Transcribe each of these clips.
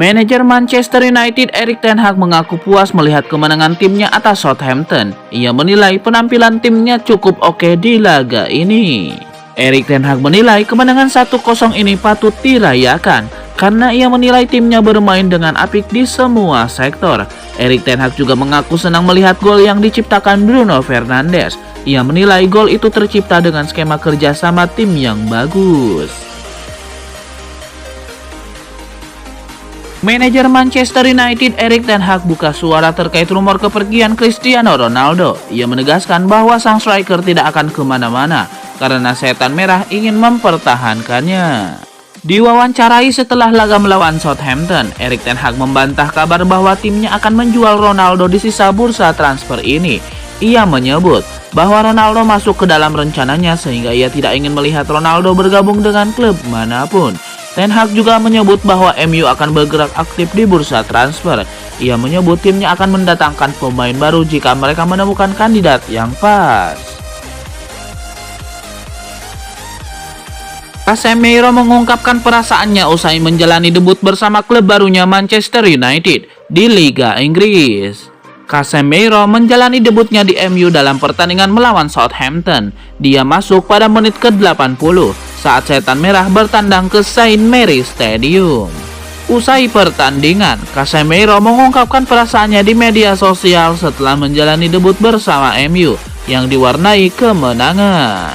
Manajer Manchester United Erik ten Hag mengaku puas melihat kemenangan timnya atas Southampton. Ia menilai penampilan timnya cukup oke di laga ini. Erik ten Hag menilai kemenangan 1-0 ini patut dirayakan karena ia menilai timnya bermain dengan apik di semua sektor. Erik ten Hag juga mengaku senang melihat gol yang diciptakan Bruno Fernandes. Ia menilai gol itu tercipta dengan skema kerja sama tim yang bagus. Manajer Manchester United Erik ten Hag buka suara terkait rumor kepergian Cristiano Ronaldo. Ia menegaskan bahwa sang striker tidak akan kemana-mana karena setan merah ingin mempertahankannya. Diwawancarai setelah laga melawan Southampton, Erik ten Hag membantah kabar bahwa timnya akan menjual Ronaldo di sisa bursa transfer ini. Ia menyebut bahwa Ronaldo masuk ke dalam rencananya sehingga ia tidak ingin melihat Ronaldo bergabung dengan klub manapun. Ten Hag juga menyebut bahwa MU akan bergerak aktif di bursa transfer. Ia menyebut timnya akan mendatangkan pemain baru jika mereka menemukan kandidat yang pas. Casemiro mengungkapkan perasaannya usai menjalani debut bersama klub barunya Manchester United di Liga Inggris. Casemiro menjalani debutnya di MU dalam pertandingan melawan Southampton. Dia masuk pada menit ke-80 saat setan merah bertandang ke Saint Mary Stadium. Usai pertandingan, Casemiro mengungkapkan perasaannya di media sosial setelah menjalani debut bersama MU yang diwarnai kemenangan.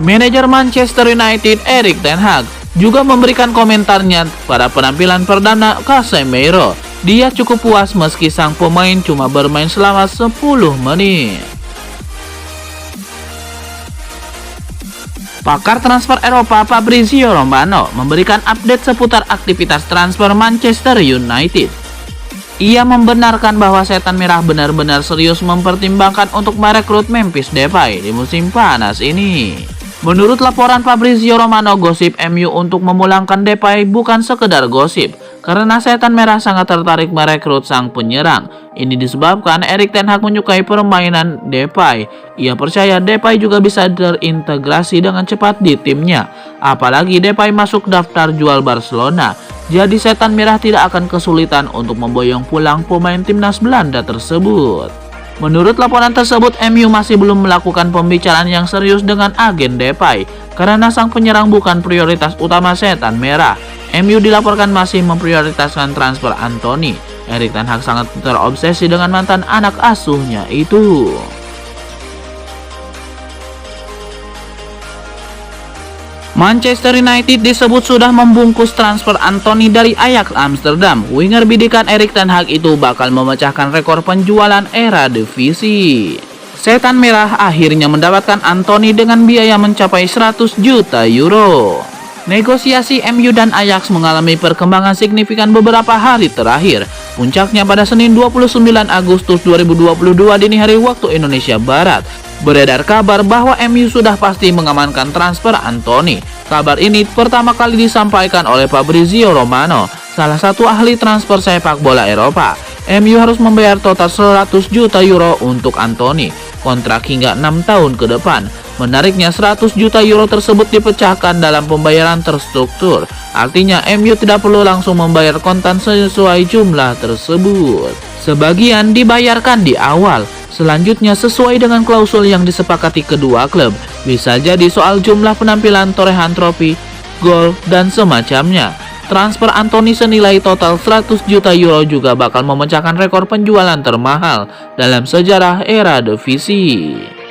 Manajer Manchester United Erik ten Hag juga memberikan komentarnya pada penampilan perdana Casemiro. Dia cukup puas meski sang pemain cuma bermain selama 10 menit. Pakar transfer Eropa Fabrizio Romano memberikan update seputar aktivitas transfer Manchester United. Ia membenarkan bahwa setan merah benar-benar serius mempertimbangkan untuk merekrut Memphis Depay di musim panas ini. Menurut laporan Fabrizio Romano, gosip MU untuk memulangkan Depay bukan sekedar gosip, karena setan merah sangat tertarik merekrut sang penyerang. Ini disebabkan Erik ten Hag menyukai permainan Depay. Ia percaya Depay juga bisa terintegrasi dengan cepat di timnya. Apalagi Depay masuk daftar jual Barcelona. Jadi setan merah tidak akan kesulitan untuk memboyong pulang pemain timnas Belanda tersebut. Menurut laporan tersebut, MU masih belum melakukan pembicaraan yang serius dengan agen Depay karena sang penyerang bukan prioritas utama setan merah. MU dilaporkan masih memprioritaskan transfer Anthony. Erik ten Hag sangat terobsesi dengan mantan anak asuhnya itu. Manchester United disebut sudah membungkus transfer Anthony dari Ajax Amsterdam. Winger bidikan Erik ten Hag itu bakal memecahkan rekor penjualan Eredivisie. Setan merah akhirnya mendapatkan Anthony dengan biaya mencapai 100 juta euro. Negosiasi MU dan Ajax mengalami perkembangan signifikan beberapa hari terakhir. Puncaknya pada Senin 29 Agustus 2022 dini hari waktu Indonesia Barat. Beredar kabar bahwa MU sudah pasti mengamankan transfer Anthony. Kabar ini pertama kali disampaikan oleh Fabrizio Romano, salah satu ahli transfer sepak bola Eropa. MU harus membayar total 100 juta euro untuk Anthony, kontrak hingga 6 tahun ke depan. Menariknya 100 juta euro tersebut dipecahkan dalam pembayaran terstruktur. Artinya MU tidak perlu langsung membayar kontan sesuai jumlah tersebut. Sebagian dibayarkan di awal, selanjutnya sesuai dengan klausul yang disepakati kedua klub. Bisa jadi soal jumlah penampilan, torehan trofi, gol, dan semacamnya. Transfer Anthony senilai total 100 juta euro juga bakal memecahkan rekor penjualan termahal dalam sejarah Eredivisie.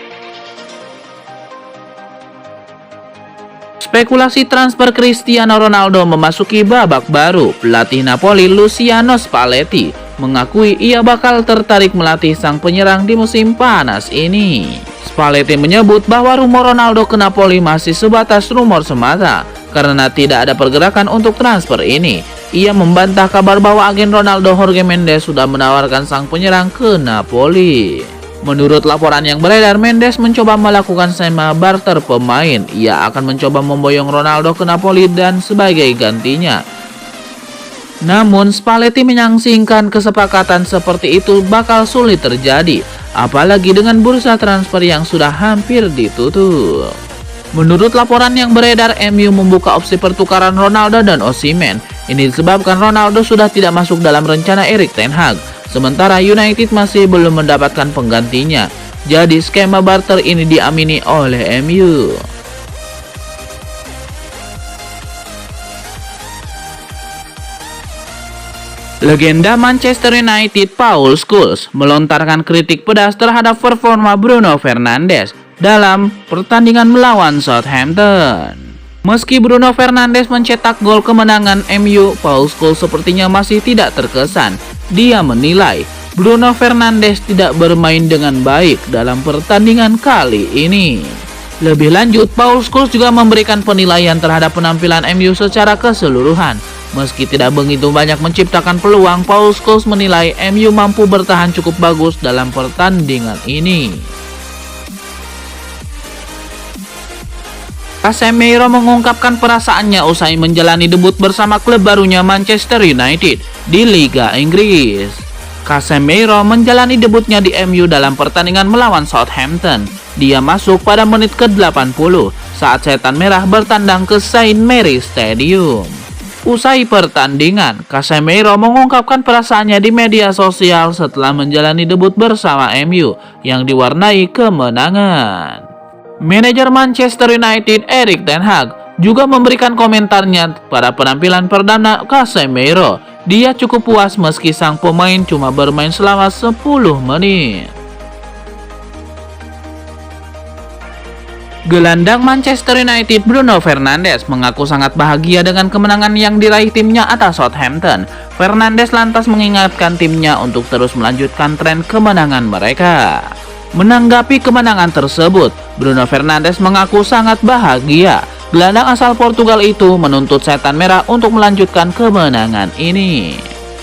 Spekulasi transfer Cristiano Ronaldo memasuki babak baru. Pelatih Napoli Luciano Spalletti mengakui ia bakal tertarik melatih sang penyerang di musim panas ini. Spalletti menyebut bahwa rumor Ronaldo ke Napoli masih sebatas rumor semata karena tidak ada pergerakan untuk transfer ini. Ia membantah kabar bahwa agen Ronaldo Jorge Mendes sudah menawarkan sang penyerang ke Napoli. Menurut laporan yang beredar, Mendes mencoba melakukan skema barter pemain. Ia akan mencoba memboyong Ronaldo ke Napoli dan sebagai gantinya. Namun Spalletti menyangsingkan kesepakatan seperti itu bakal sulit terjadi, apalagi dengan bursa transfer yang sudah hampir ditutup. Menurut laporan yang beredar, MU membuka opsi pertukaran Ronaldo dan Osimhen. Ini disebabkan Ronaldo sudah tidak masuk dalam rencana Erik ten Hag, sementara United masih belum mendapatkan penggantinya. Jadi skema barter ini diamini oleh MU. Legenda Manchester United Paul Scholes melontarkan kritik pedas terhadap performa Bruno Fernandes dalam pertandingan melawan Southampton. Meski Bruno Fernandes mencetak gol kemenangan MU, Paul Scholes sepertinya masih tidak terkesan. Dia menilai Bruno Fernandes tidak bermain dengan baik dalam pertandingan kali ini. Lebih lanjut, Paul Scholes juga memberikan penilaian terhadap penampilan MU secara keseluruhan. Meski tidak begitu banyak menciptakan peluang, Paul Scholes menilai MU mampu bertahan cukup bagus dalam pertandingan ini. Casemiro mengungkapkan perasaannya usai menjalani debut bersama klub barunya Manchester United di Liga Inggris. Casemiro menjalani debutnya di MU dalam pertandingan melawan Southampton. Dia masuk pada menit ke-80 saat Setan Merah bertandang ke St. Mary's Stadium. Usai pertandingan, Casemiro mengungkapkan perasaannya di media sosial setelah menjalani debut bersama MU yang diwarnai kemenangan. Manajer Manchester United Erik ten Hag juga memberikan komentarnya pada penampilan perdana Casemiro. Dia cukup puas meski sang pemain cuma bermain selama 10 menit. Gelandang Manchester United Bruno Fernandes mengaku sangat bahagia dengan kemenangan yang diraih timnya atas Southampton. Fernandes lantas mengingatkan timnya untuk terus melanjutkan tren kemenangan mereka. Menanggapi kemenangan tersebut, Bruno Fernandes mengaku sangat bahagia. Gelandang asal Portugal itu menuntut Setan Merah untuk melanjutkan kemenangan ini.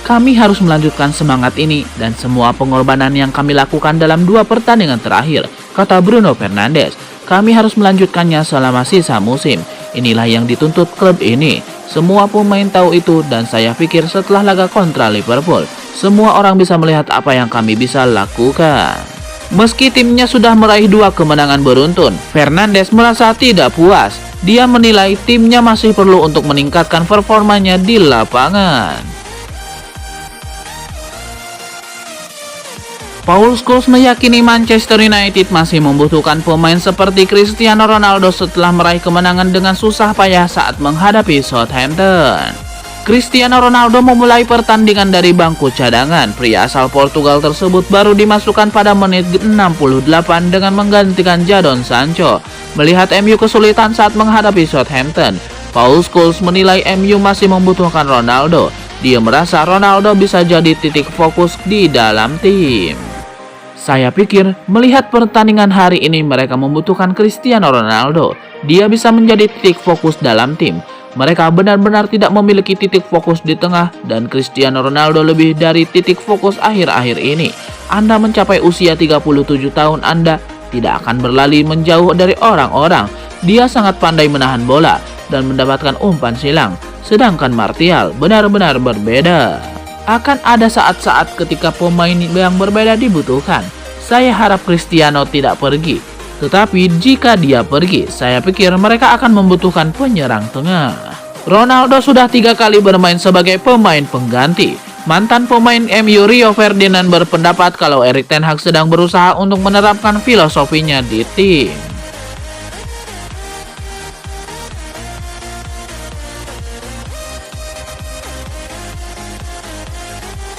Kami harus melanjutkan semangat ini dan semua pengorbanan yang kami lakukan dalam 2 pertandingan terakhir, kata Bruno Fernandes. Kami harus melanjutkannya selama sisa musim. Inilah yang dituntut klub ini. Semua pemain tahu itu dan saya pikir setelah laga kontra Liverpool, semua orang bisa melihat apa yang kami bisa lakukan. Meski timnya sudah meraih 2 kemenangan beruntun, Fernandes merasa tidak puas. Dia menilai timnya masih perlu untuk meningkatkan performanya di lapangan. Paul Scholes meyakini Manchester United masih membutuhkan pemain seperti Cristiano Ronaldo setelah meraih kemenangan dengan susah payah saat menghadapi Southampton. Cristiano Ronaldo memulai pertandingan dari bangku cadangan. Pria asal Portugal tersebut baru dimasukkan pada menit 68 dengan menggantikan Jadon Sancho. Melihat MU kesulitan saat menghadapi Southampton, Paul Scholes menilai MU masih membutuhkan Ronaldo. Dia merasa Ronaldo bisa jadi titik fokus di dalam tim. Saya pikir melihat pertandingan hari ini mereka membutuhkan Cristiano Ronaldo. Dia bisa menjadi titik fokus dalam tim. Mereka benar-benar tidak memiliki titik fokus di tengah dan Cristiano Ronaldo lebih dari titik fokus akhir-akhir ini. Anda mencapai usia 37 tahun, Anda tidak akan berlari menjauh dari orang-orang. Dia sangat pandai menahan bola dan mendapatkan umpan silang. Sedangkan Martial benar-benar berbeda. Akan ada saat-saat ketika pemain yang berbeda dibutuhkan. Saya harap Cristiano tidak pergi. Tetapi jika dia pergi, saya pikir mereka akan membutuhkan penyerang tengah. Ronaldo sudah 3 kali bermain sebagai pemain pengganti. Mantan pemain MU Rio Ferdinand berpendapat kalau Erik ten Hag sedang berusaha untuk menerapkan filosofinya di tim.